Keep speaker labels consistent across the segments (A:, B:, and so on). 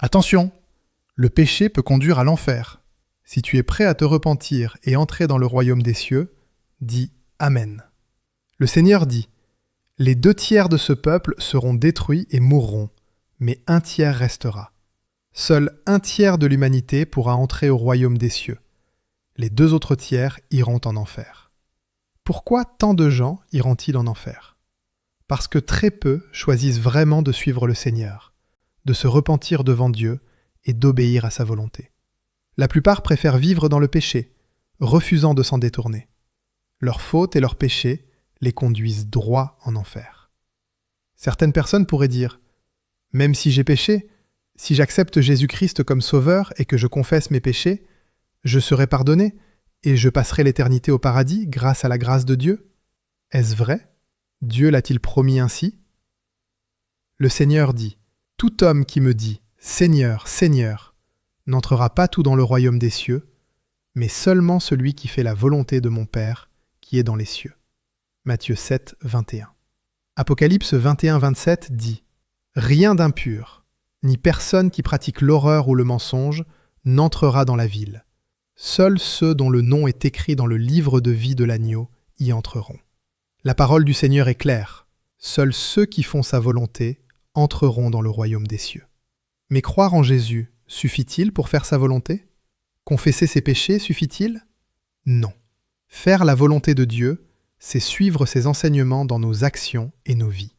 A: Attention, le péché peut conduire à l'enfer. Si tu es prêt à te repentir et entrer dans le royaume des cieux, dis Amen. Le Seigneur dit, « Les 2/3 de ce peuple seront détruits et mourront, mais 1/3 restera. Seul 1/3 de l'humanité pourra entrer au royaume des cieux. Les 2 autres tiers iront en enfer. » Pourquoi tant de gens iront-ils en enfer? Parce que très peu choisissent vraiment de suivre le Seigneur, de se repentir devant Dieu et d'obéir à sa volonté. La plupart préfèrent vivre dans le péché, refusant de s'en détourner. Leurs fautes et leurs péchés les conduisent droit en enfer. Certaines personnes pourraient dire « Même si j'ai péché, si j'accepte Jésus-Christ comme sauveur et que je confesse mes péchés, je serai pardonné et je passerai l'éternité au paradis grâce à la grâce de Dieu. » Est-ce vrai? Dieu l'a-t-il promis ainsi? Le Seigneur dit « Tout homme qui me dit « Seigneur, Seigneur » n'entrera pas tout dans le royaume des cieux, mais seulement celui qui fait la volonté de mon Père qui est dans les cieux. » Matthieu 7, 21. Apocalypse 21, 27 dit « Rien d'impur, ni personne qui pratique l'horreur ou le mensonge n'entrera dans la ville. Seuls ceux dont le nom est écrit dans le livre de vie de l'agneau y entreront. » La parole du Seigneur est claire. Seuls ceux qui font sa volonté entreront dans le royaume des cieux. Mais croire en Jésus suffit-il pour faire sa volonté? Confesser ses péchés suffit-il? Non. Faire la volonté de Dieu, c'est suivre ses enseignements dans nos actions et nos vies.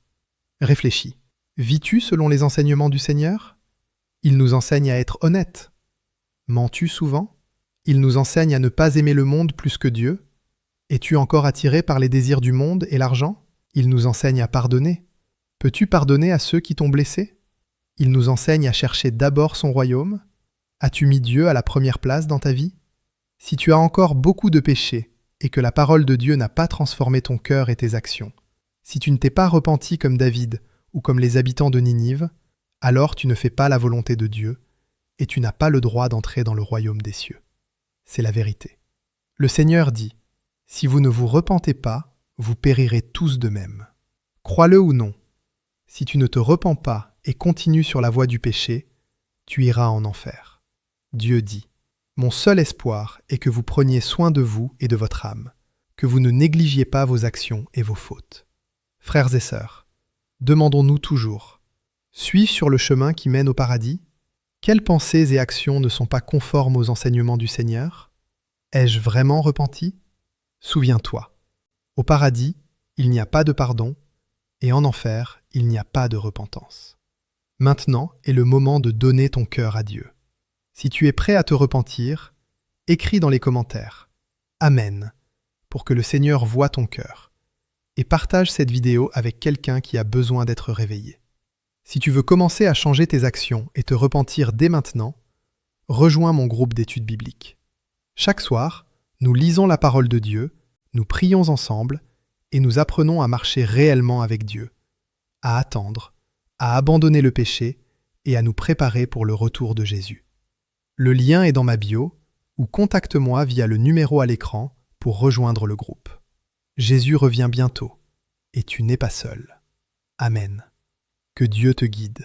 A: Réfléchis. Vis-tu selon les enseignements du Seigneur? Il nous enseigne à être honnête. Mens-tu souvent? Il nous enseigne à ne pas aimer le monde plus que Dieu. Es-tu encore attiré par les désirs du monde et l'argent? Il nous enseigne à pardonner. Peux-tu pardonner à ceux qui t'ont blessé? Il nous enseigne à chercher d'abord son royaume. As-tu mis Dieu à la première place dans ta vie? Si tu as encore beaucoup de péchés et que la parole de Dieu n'a pas transformé ton cœur et tes actions, si tu ne t'es pas repenti comme David ou comme les habitants de Ninive, alors tu ne fais pas la volonté de Dieu et tu n'as pas le droit d'entrer dans le royaume des cieux. C'est la vérité. Le Seigneur dit, « Si vous ne vous repentez pas, vous périrez tous de même. » Crois-le ou non, si tu ne te repens pas et continues sur la voie du péché, tu iras en enfer. Dieu dit, « Mon seul espoir est que vous preniez soin de vous et de votre âme, que vous ne négligiez pas vos actions et vos fautes. » Frères et sœurs, demandons-nous toujours, suis-je sur le chemin qui mène au paradis? Quelles pensées et actions ne sont pas conformes aux enseignements du Seigneur? Ai-je vraiment repenti? Souviens-toi, au paradis, il n'y a pas de pardon, et en enfer, il n'y a pas de repentance. Maintenant est le moment de donner ton cœur à Dieu. Si tu es prêt à te repentir, écris dans les commentaires « Amen » pour que le Seigneur voie ton cœur, et partage cette vidéo avec quelqu'un qui a besoin d'être réveillé. Si tu veux commencer à changer tes actions et te repentir dès maintenant, rejoins mon groupe d'études bibliques. Chaque soir, nous lisons la parole de Dieu, nous prions ensemble et nous apprenons à marcher réellement avec Dieu, à attendre, à abandonner le péché et à nous préparer pour le retour de Jésus. Le lien est dans ma bio ou contacte-moi via le numéro à l'écran pour rejoindre le groupe. Jésus revient bientôt et tu n'es pas seul. Amen. Que Dieu te guide.